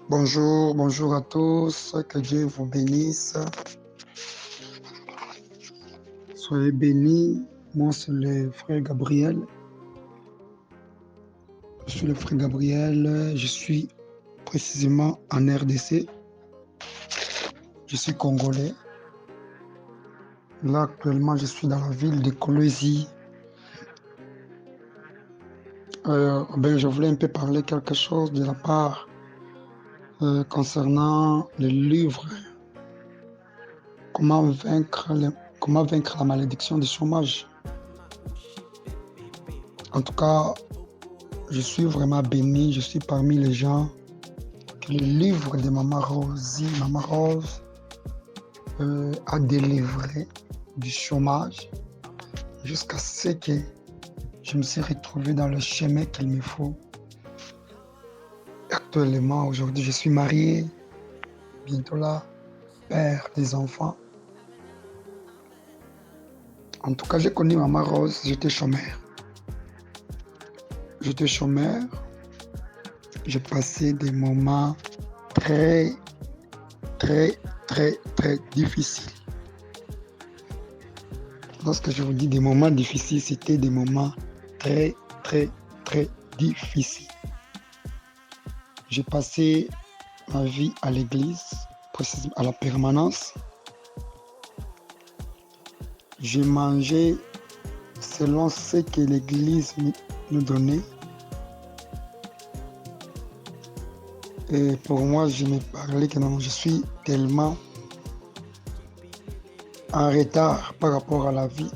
Bonjour, bonjour à tous, que Dieu vous bénisse. Soyez bénis. Moi, c'est le frère Gabriel. Je suis le frère Gabriel. Je suis précisément en RDC. Je suis congolais. Là, actuellement, je suis dans la ville de Kolwezi. Je voulais un peu parler quelque chose de la part concernant le livre Comment vaincre la malédiction du chômage. En tout cas, je suis vraiment béni. Je suis parmi les gens que le livre de Maman Rose, a délivré du chômage jusqu'à ce que je me suis retrouvé dans le chemin qu'il me faut. Actuellement, aujourd'hui, je suis marié, bientôt là, père des enfants. En tout cas, j'ai connu Maman Rose, j'étais chômeur. J'ai passé des moments très, très, très, très difficiles. Lorsque je vous dis des moments difficiles, c'était des moments très, très, très difficiles. J'ai passé ma vie à l'église, précisément à la permanence. J'ai mangé selon ce que l'église nous donnait. Et pour moi, je me parlais que non, je suis tellement en retard par rapport à la vie.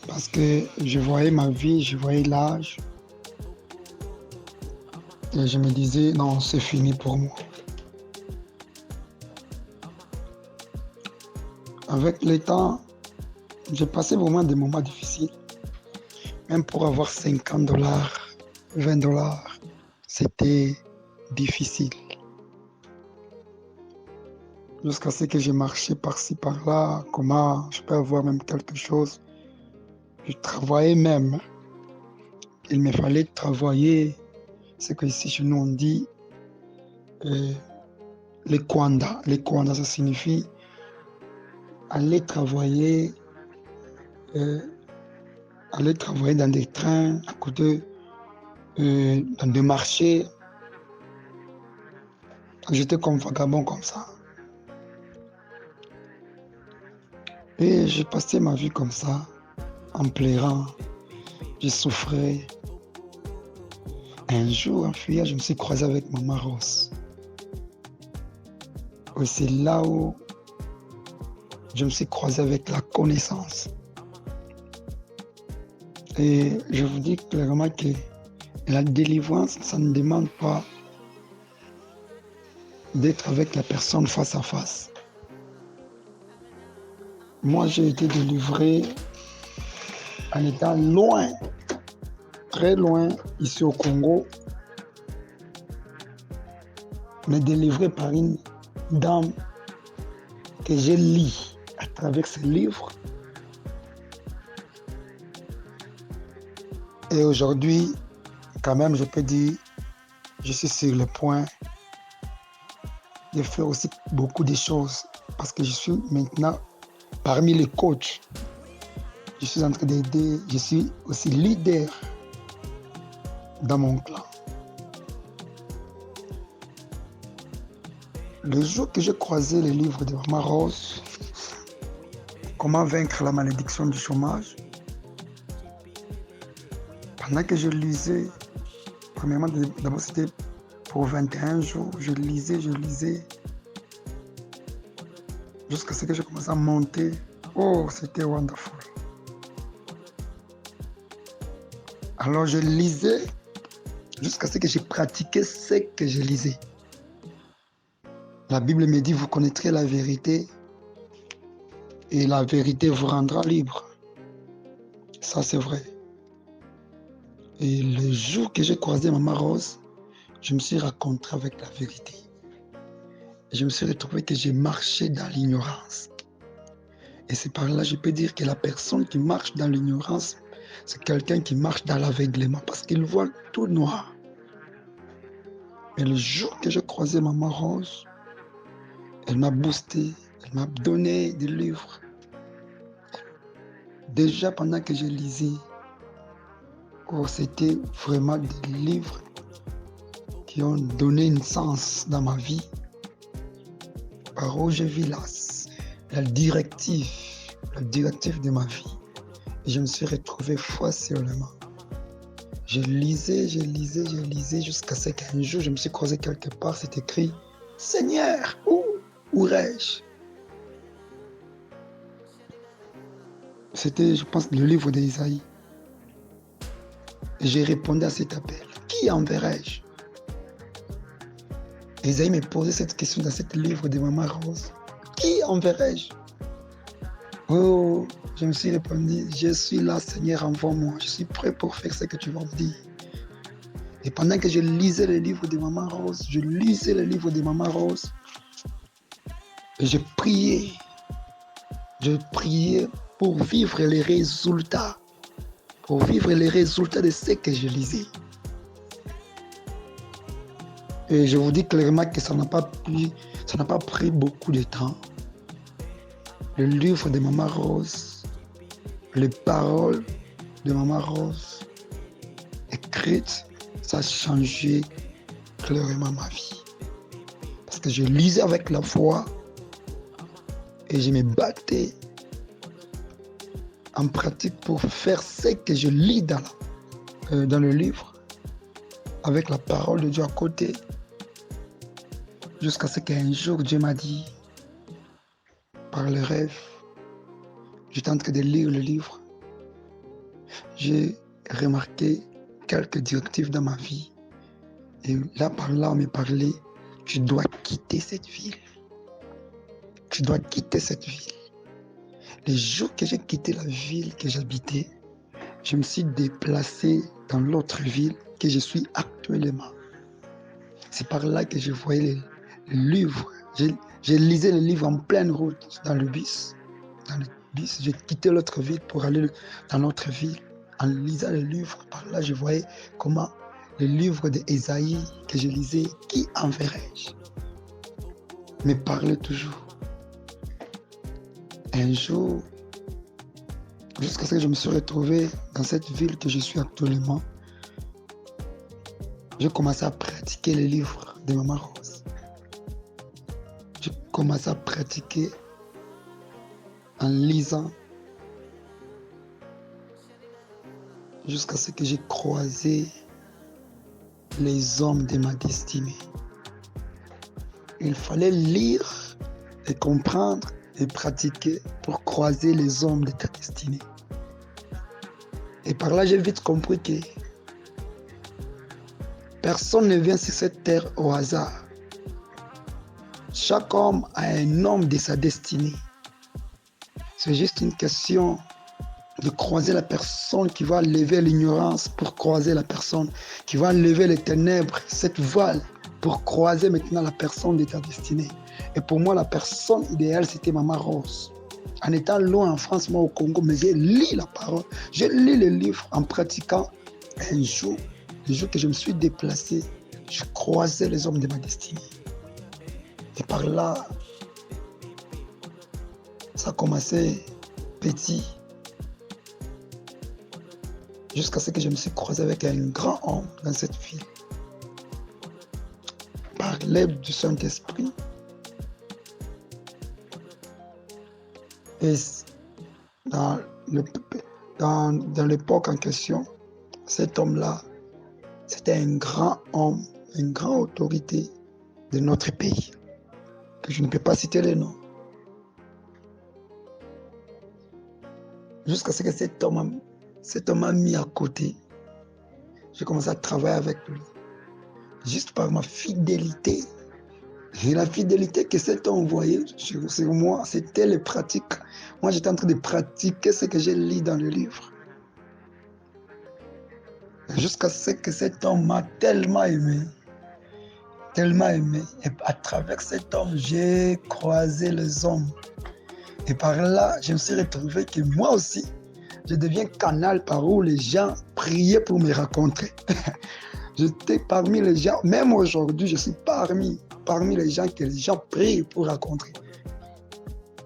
Parce que je voyais ma vie, je voyais l'âge. Et je me disais, non, c'est fini pour moi. Avec le temps, j'ai passé vraiment des moments difficiles. Même pour avoir 50 dollars, 20 dollars, c'était difficile. Jusqu'à ce que j'ai marché par-ci, par-là, comment je peux avoir même quelque chose. Je travaillais même. Il me fallait travailler, ce que ici chez nous on dit, les kwanda. Les kwanda, ça signifie aller travailler, dans des trains, à côté, dans des marchés. J'étais comme vagabond comme ça. Et j'ai passé ma vie comme ça, en pleurant. Je souffrais. Un jour, en fuyant, je me suis croisé avec Maman Rose. Et c'est là où je me suis croisé avec la connaissance. Et je vous dis clairement que la délivrance, ça ne demande pas d'être avec la personne face à face. Moi, j'ai été délivré en étant loin, très loin, ici au Congo, mais délivré par une dame que j'ai lue à travers ses livres. Et aujourd'hui, quand même, je peux dire, je suis sur le point de faire aussi beaucoup de choses parce que je suis maintenant parmi les coachs. Je suis en train d'aider, je suis aussi leader dans mon clan. Le jour que j'ai croisé les livres de Maman Rose, Comment vaincre la malédiction du chômage, pendant que je lisais, premièrement, d'abord c'était pour 21 jours, je lisais, jusqu'à ce que je commence à monter. Oh, c'était wonderful. Alors je lisais jusqu'à ce que je pratiquais ce que je lisais. La Bible me dit, vous connaîtrez la vérité et la vérité vous rendra libre. Ça, c'est vrai. Et le jour que j'ai croisé Maman Rose, je me suis rencontré avec la vérité. Et je me suis retrouvé que j'ai marché dans l'ignorance. Et c'est par là, je peux dire que la personne qui marche dans l'ignorance, c'est quelqu'un qui marche dans l'aveuglement parce qu'il voit tout noir. Mais le jour que j'ai croisé Maman Rose, elle m'a boosté, elle m'a donné des livres. Déjà pendant que je lisais, c'était vraiment des livres qui ont donné un sens dans ma vie. Par où je vis la directive de ma vie. Et je me suis retrouvé facilement. Je lisais jusqu'à ce qu'un jour, je me suis croisé quelque part, c'est écrit « Seigneur, où irai-je » C'était, je pense, le livre d'Ésaïe. Et j'ai répondu à cet appel. Qui enverrai-je? Ésaïe me posait cette question dans ce livre de Maman Rose. Qui enverrai-je? Oh, je me suis répondu, je suis là, Seigneur, envoie-moi. Je suis prêt pour faire ce que tu vas me dire. Et pendant que je lisais le livre de Maman Rose, et je priais pour vivre les résultats de ce que je lisais. Et je vous dis clairement que ça n'a pas pris beaucoup de temps. Le livre de Maman Rose, les paroles de Maman Rose, écrites, ça a changé clairement ma vie. Parce que je lisais avec la foi et je me battais en pratique pour faire ce que je lis dans le livre, avec la parole de Dieu à côté, jusqu'à ce qu'un jour Dieu m'a dit, par le rêve, j'étais en train de lire le livre, j'ai remarqué quelques directives dans ma vie. Et là, par là, on me parlait, tu dois quitter cette ville. Tu dois quitter cette ville. Les jours que j'ai quitté la ville que j'habitais, je me suis déplacé dans l'autre ville que je suis actuellement. C'est par là que je voyais les livres. Je lisais les livres en pleine route dans le bus. J'ai quitté l'autre ville pour aller dans l'autre ville. En lisant les livres, par là, je voyais comment les livres d'Ésaïe que je lisais, qui enverrai-je, me parlait toujours. Un jour, jusqu'à ce que je me suis retrouvé dans cette ville que je suis actuellement, j'ai commencé à pratiquer les livres de Maman Rose. J'ai commencé à pratiquer en lisant jusqu'à ce que j'ai croisé les hommes de ma destinée. Il fallait lire et comprendre et pratiquer pour croiser les hommes de ta destinée. Et par là, j'ai vite compris que personne ne vient sur cette terre au hasard. Chaque homme a un homme de sa destinée. C'est juste une question de croiser la personne qui va lever l'ignorance pour croiser la personne qui va lever les ténèbres, cette voile, pour croiser maintenant la personne de ta destinée. Et pour moi, la personne idéale, c'était Maman Rose. En étant loin en France, moi au Congo, mais j'ai lu la parole, j'ai lu les livres en pratiquant. Un jour, le jour que je me suis déplacé, je croisais les hommes de ma destinée. Et par là, ça a commencé petit, jusqu'à ce que je me suis croisé avec un grand homme dans cette ville. Par l'aide du Saint-Esprit. Et dans l'époque en question, cet homme-là, c'était un grand homme, une grande autorité de notre pays, que je ne peux pas citer les noms. Jusqu'à ce que cet homme m'a mis à côté. J'ai commencé à travailler avec lui. Juste par ma fidélité. Et la fidélité que cet homme voyait sur moi, c'était les pratiques. Moi, j'étais en train de pratiquer ce que j'ai lu dans le livre. Jusqu'à ce que cet homme m'a tellement aimé. Et à travers cet homme, j'ai croisé les hommes. Et par là, je me suis retrouvé que moi aussi, je deviens canal par où les gens priaient pour me rencontrer. J'étais parmi les gens, même aujourd'hui, je suis parmi les gens que les gens prient pour rencontrer.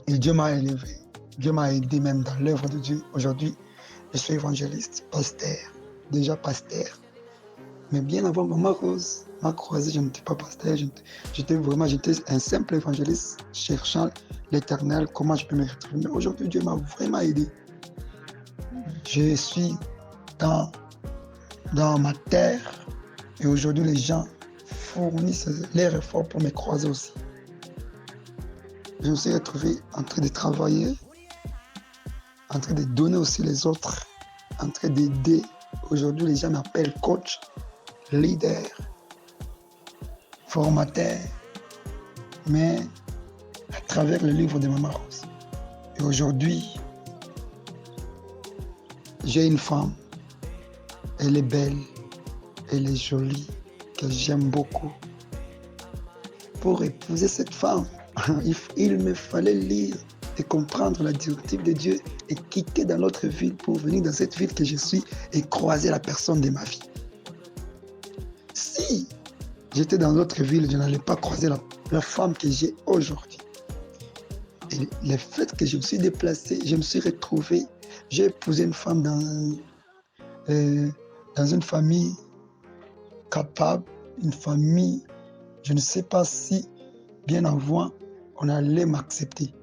Et Dieu m'a élevé. Dieu m'a aidé même dans l'œuvre de Dieu. Aujourd'hui, je suis évangéliste, pasteur, déjà pasteur. Mais bien avant Maman Rose m'a croisé, je n'étais pas pasteur, j'étais un simple évangéliste cherchant l'éternel, comment je peux me retrouver. Mais aujourd'hui, Dieu m'a vraiment aidé. Je suis dans ma terre et aujourd'hui, les gens fournissent leurs efforts pour me croiser aussi. Je me suis retrouvé en train de travailler, en train de donner aussi les autres, en train d'aider. Aujourd'hui, les gens m'appellent coach, leader, formateur, mais à travers le livre de Maman Rose. Et aujourd'hui, j'ai une femme, elle est belle, elle est jolie, que j'aime beaucoup. Pour épouser cette femme, il me fallait lire et comprendre la directive de Dieu et quitter dans notre ville pour venir dans cette ville que je suis et croiser la personne de ma vie. Si j'étais dans notre ville, je n'allais pas croiser la femme que j'ai aujourd'hui. Et le fait que je me suis déplacé, je me suis retrouvé, j'ai épousé une femme dans une famille capable, une famille, je ne sais pas si bien avant on allait m'accepter.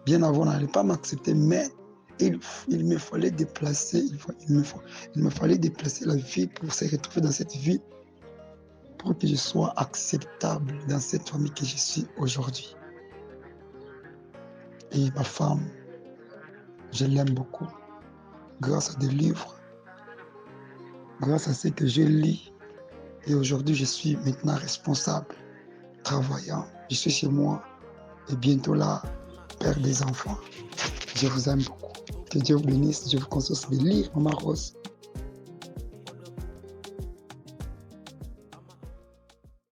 Bien avant on n'allait pas m'accepter, mais il me fallait déplacer, il me fallait déplacer la vie pour se retrouver dans cette vie, pour que je sois acceptable dans cette famille que je suis aujourd'hui. Et ma femme, je l'aime beaucoup, grâce à des livres, grâce à ce que je lis. Et aujourd'hui, je suis maintenant responsable, travaillant. Je suis chez moi et bientôt là, père des enfants. Je vous aime beaucoup. Que Dieu vous bénisse. Je vous conseille de lire Maman Rose.